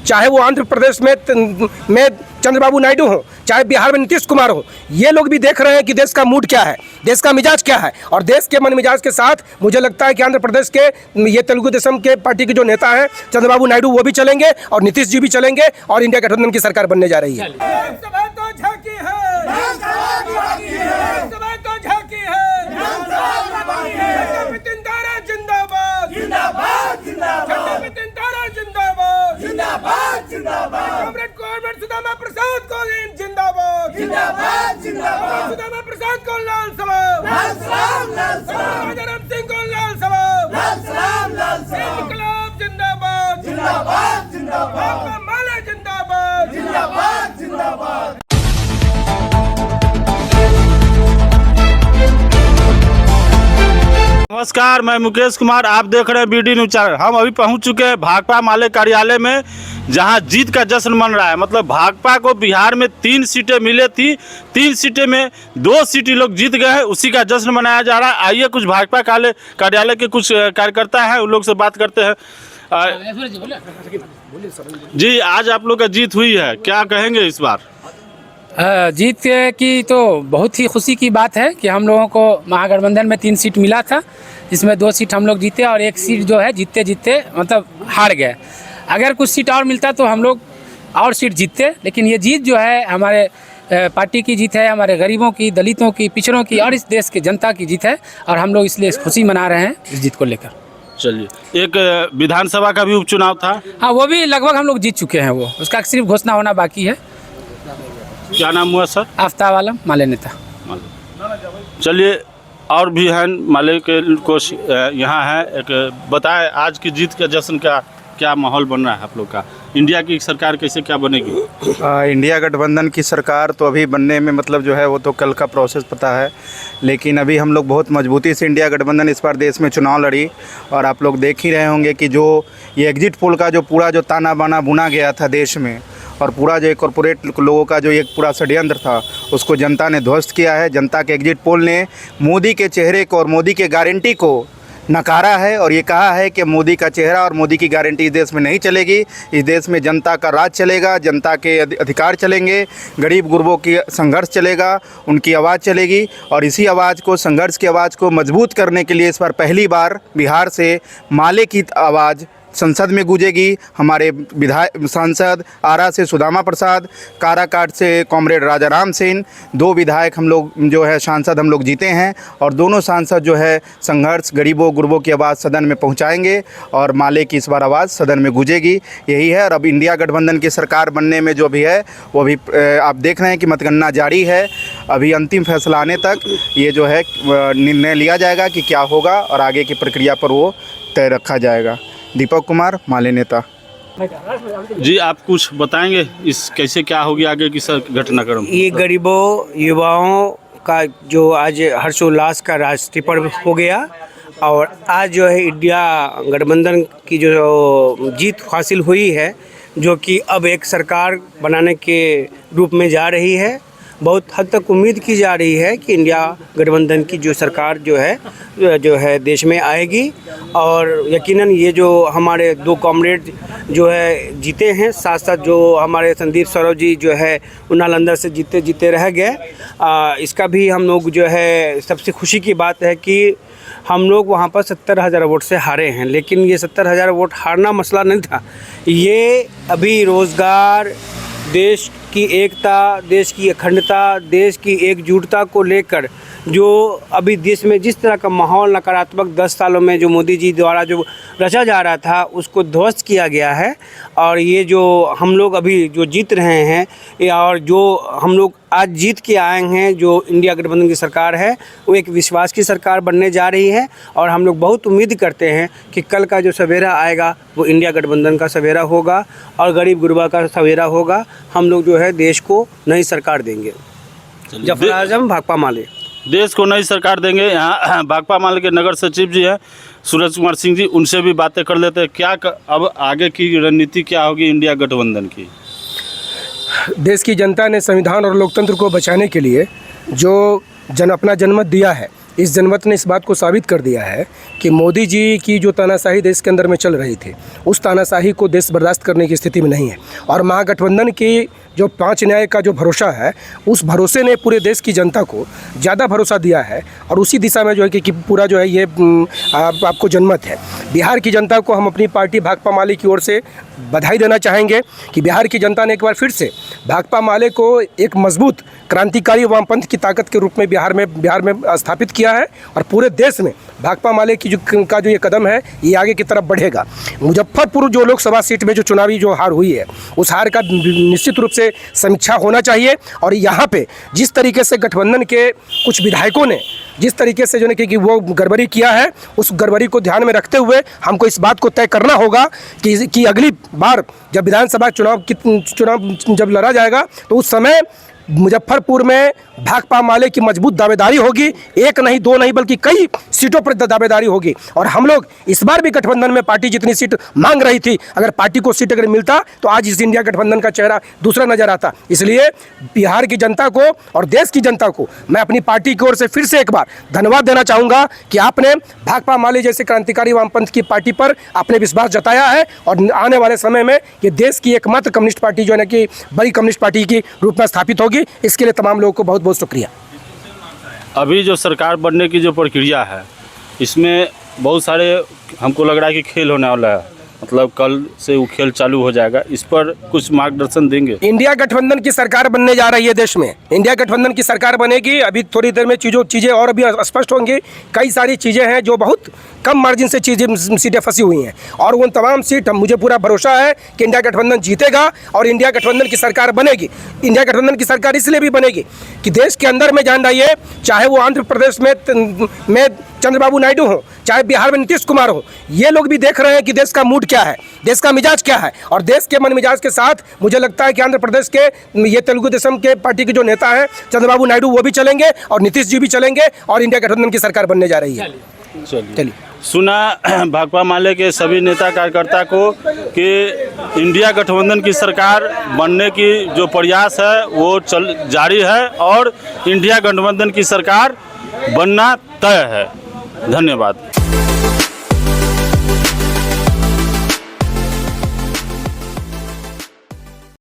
चाहे वो आंध्र प्रदेश में चंद्रबाबू नायडू हो, चाहे बिहार में नीतीश कुमार हो, ये लोग भी देख रहे हैं कि देश का मूड क्या है, देश का मिजाज क्या है। और देश के मन मिजाज के साथ मुझे लगता है कि आंध्र प्रदेश के ये तेलुगु देशम के पार्टी के जो नेता हैं चंद्रबाबू नायडू, वो भी चलेंगे और नीतीश जी भी चलेंगे और इंडिया गठबंधन की सरकार बनने जा रही है। सुदामा प्रसाद को जिंदाबाद, जिंदाबाद, जिंदाबाद। सुदामा प्रसाद को लाल सलाम, लाल सलाम, लाल सलाम। राजाराम सिंह को लाल सलाम, लाल सलाम, लाल सलाम। इनकलाब जिंदाबाद, जिंदाबाद, जिंदाबाद। भाकपा माले जिंदाबाद, जिंदाबाद, जिंदाबाद। नमस्कार, मैं मुकेश कुमार, आप देख रहे हैं BD न्यूज़ चैनल। हम अभी पहुंच चुके हैं भाकपा माले कार्यालय में, जहां जीत का जश्न मन रहा है। मतलब भाकपा को बिहार में 3 सीटें मिले थी, 3 सीटें में 2 सीटें लोग जीत गए हैं, उसी का जश्न मनाया जा रहा है। आइए कुछ भाकपा कार्यालय के कुछ कार्यकर्ता हैं, उन लोग से बात करते हैं। जी, आज आप लोग का जीत हुई है, क्या कहेंगे इस बार? जीत की तो बहुत ही खुशी की बात है कि हम लोगों को महागठबंधन में 3 सीट मिला था, इसमें 2 सीट हम लोग जीते और 1 सीट जो है जीतते जीतते मतलब हार गए। अगर कुछ सीट और मिलता तो हम लोग और सीट जीतते, लेकिन ये जीत जो है हमारे पार्टी की जीत है, हमारे गरीबों की, दलितों की, पिछड़ों की और इस देश के जनता की जीत है और हम लोग इसलिए खुशी मना रहे हैं इस जीत को लेकर। चलिए, एक विधानसभा का भी उपचुनाव था। हाँ, वो भी लगभग हम लोग जीत चुके हैं, वो उसका सिर्फ घोषणा होना बाकी है। क्या नाम हुआ सर? आफ्ताब आलम, माले नेता। चलिए, और भी हैं माले के कुछ यहाँ है, एक बताएं आज की जीत के जश्न का क्या माहौल बन रहा है आप लोग का? इंडिया की सरकार कैसे क्या बनेगी? इंडिया गठबंधन की सरकार तो अभी बनने में मतलब जो है वो तो कल का प्रोसेस पता है, लेकिन अभी हम लोग बहुत मजबूती से इंडिया गठबंधन इस बार देश में चुनाव लड़ी। और आप लोग देख ही रहे होंगे कि जो ये एग्जिट पोल का जो पूरा जो ताना बाना बुना गया था देश में, और पूरा जो कॉरपोरेट लोगों का जो एक पूरा षड्यंत्र था, उसको जनता ने ध्वस्त किया है। जनता के एग्जिट पोल ने मोदी के चेहरे को और मोदी के गारंटी को नकारा है और ये कहा है कि मोदी का चेहरा और मोदी की गारंटी इस देश में नहीं चलेगी। इस देश में जनता का राज चलेगा, जनता के अधिकार चलेंगे, गरीब गुरबों की संघर्ष चलेगा, उनकी आवाज़ चलेगी। और इसी आवाज़ को, संघर्ष की आवाज़ को मजबूत करने के लिए इस बार पहली बार बिहार से माले की आवाज़ संसद में गूंजेगी। हमारे विधायक सांसद आरा से सुदामा प्रसाद, काराकाट से कॉमरेड राजाराम सिंह, 2 विधायक हम लोग जो है सांसद हम लोग जीते हैं और दोनों सांसद जो है संघर्ष, गरीबों गुरबों की आवाज़ सदन में पहुंचाएंगे और माले की इस बार आवाज़ सदन में गूंजेगी। यही है। और अब इंडिया गठबंधन की सरकार बनने में जो भी है वो भी आप देख रहे हैं कि मतगणना जारी है। अभी अंतिम फैसला आने तक ये जो है निर्णय लिया जाएगा कि क्या होगा और आगे की प्रक्रिया पर वो तय रखा जाएगा। दीपक कुमार, माले नेता। जी, आप कुछ बताएंगे इस कैसे क्या होगी आगे की घटनाक्रम? ये गरीबों युवाओं का जो आज हर्षोल्लास का राष्ट्रीय पर्व हो गया और आज जो है इंडिया गठबंधन की जो जीत हासिल हुई है, जो कि अब एक सरकार बनाने के रूप में जा रही है। बहुत हद तक उम्मीद की जा रही है कि इंडिया गठबंधन की जो सरकार जो है देश में आएगी और यकीनन ये जो हमारे 2 कॉमरेड जो है जीते हैं, साथ साथ जो हमारे संदीप सौरव जी जो है नालंदा से जीते जीते रह गए, इसका भी हम लोग जो है सबसे खुशी की बात है कि हम लोग वहाँ पर 70,000 वोट से हारे हैं। लेकिन ये 70,000 वोट हारना मसला नहीं था, ये अभी रोज़गार, देश की एकता, देश की अखंडता, देश की एकजुटता को लेकर जो अभी देश में जिस तरह का माहौल नकारात्मक 10 सालों में जो मोदी जी द्वारा जो रचा जा रहा था उसको ध्वस्त किया गया है। और ये जो हम लोग अभी जो जीत रहे हैं और जो हम लोग आज जीत के आए हैं, जो इंडिया गठबंधन की सरकार है वो एक विश्वास की सरकार बनने जा रही है। और हम लोग बहुत उम्मीद करते हैं कि कल का जो सवेरा आएगा वो इंडिया गठबंधन का सवेरा होगा और गरीब गुरबा का सवेरा होगा। हम लोग जो है देश को नई सरकार देंगे। जफर आजम, भाकपा माले। देश को नई सरकार देंगे। यहाँ भाकपा माले के नगर सचिव जी हैं सूरज कुमार सिंह जी, उनसे भी बातें कर लेते हैं। क्या अब आगे की रणनीति क्या होगी इंडिया गठबंधन की? देश की जनता ने संविधान और लोकतंत्र को बचाने के लिए जो अपना जनमत दिया है, इस जनमत ने इस बात को साबित कर दिया है कि मोदी जी की जो तानाशाही देश के अंदर में चल रही थी, उस तानाशाही को देश बर्दाश्त करने की स्थिति में नहीं है। और महागठबंधन की जो 5 न्याय का जो भरोसा है, उस भरोसे ने पूरे देश की जनता को ज़्यादा भरोसा दिया है और उसी दिशा में जो है कि पूरा जो है ये आपको जनमत है। बिहार की जनता को हम अपनी पार्टी भाकपा माले की ओर से बधाई देना चाहेंगे कि बिहार की जनता ने एक बार फिर से भाकपा माले को एक मजबूत क्रांतिकारी वामपंथ की ताकत के रूप में बिहार में स्थापित किया है और पूरे देश में भाकपा माले की जो ये कदम है, ये आगे की तरफ बढ़ेगा। मुजफ्फरपुर जो लोकसभा सीट में जो चुनावी जो हार हुई है, उस हार का निश्चित रूप से समीक्षा होना चाहिए। और यहाँ पे जिस तरीके से गठबंधन के कुछ विधायकों ने जिस तरीके से जो है कि वो गड़बड़ी किया है, उस गड़बड़ी को ध्यान में रखते हुए हमको इस बात को तय करना होगा कि अगली बार जब विधानसभा चुनाव जब लड़ा जाएगा, तो उस समय मुजफ्फरपुर में भाकपा माले की मजबूत दावेदारी होगी। 1 नहीं 2 नहीं बल्कि कई सीटों पर दावेदारी होगी। और हम लोग इस बार भी गठबंधन में पार्टी जितनी सीट मांग रही थी, अगर पार्टी को सीट अगर मिलता तो आज इस इंडिया गठबंधन का चेहरा दूसरा नजर आता। इसलिए बिहार की जनता को और देश की जनता को मैं अपनी पार्टी की ओर से फिर से एक बार धन्यवाद देना चाहूँगा कि आपने भाकपा माले जैसे क्रांतिकारी वामपंथ की पार्टी पर आपने विश्वास जताया है और आने वाले समय में ये देश की एकमात्र कम्युनिस्ट पार्टी जो है ना कि बड़ी कम्युनिस्ट पार्टी के रूप में स्थापित होगी। इसके लिए तमाम लोगों को बहुत बहुत शुक्रिया। अभी जो सरकार बनने की जो प्रक्रिया है, इसमें बहुत सारे हमको लग रहा है कि खेल होने वाला है, मतलब कल से वो खेल चालू हो जाएगा। इस पर कुछ मार्गदर्शन देंगे? इंडिया गठबंधन की सरकार बनने जा रही है देश में। इंडिया गठबंधन की सरकार बनेगी। अभी थोड़ी देर में चीज़ें और भी स्पष्ट होंगी। कई सारी चीज़ें हैं जो बहुत कम मार्जिन से सीटें फंसी हुई हैं और उन तमाम सीट मुझे पूरा भरोसा है कि इंडिया गठबंधन जीतेगा और इंडिया गठबंधन की सरकार बनेगी। इंडिया गठबंधन की सरकार इसलिए भी बनेगी कि देश के अंदर में जान रही है, चाहे वो आंध्र प्रदेश में चंद्रबाबू नायडू हो, चाहे बिहार में नीतीश कुमार हो, ये लोग भी देख रहे हैं कि देश का मूड क्या है, देश का मिजाज क्या है। और देश के मन मिजाज के साथ मुझे लगता है कि आंध्र प्रदेश के ये तेलुगु देशम के पार्टी के जो नेता हैं चंद्रबाबू नायडू, वो भी चलेंगे और नीतीश जी भी चलेंगे और इंडिया गठबंधन की सरकार बनने जा रही है। चलिए सुना भाकपा माले के सभी नेता कार्यकर्ता को कि इंडिया गठबंधन की सरकार बनने की जो प्रयास है वो जारी है और इंडिया गठबंधन की सरकार बनना तय है। धन्यवाद।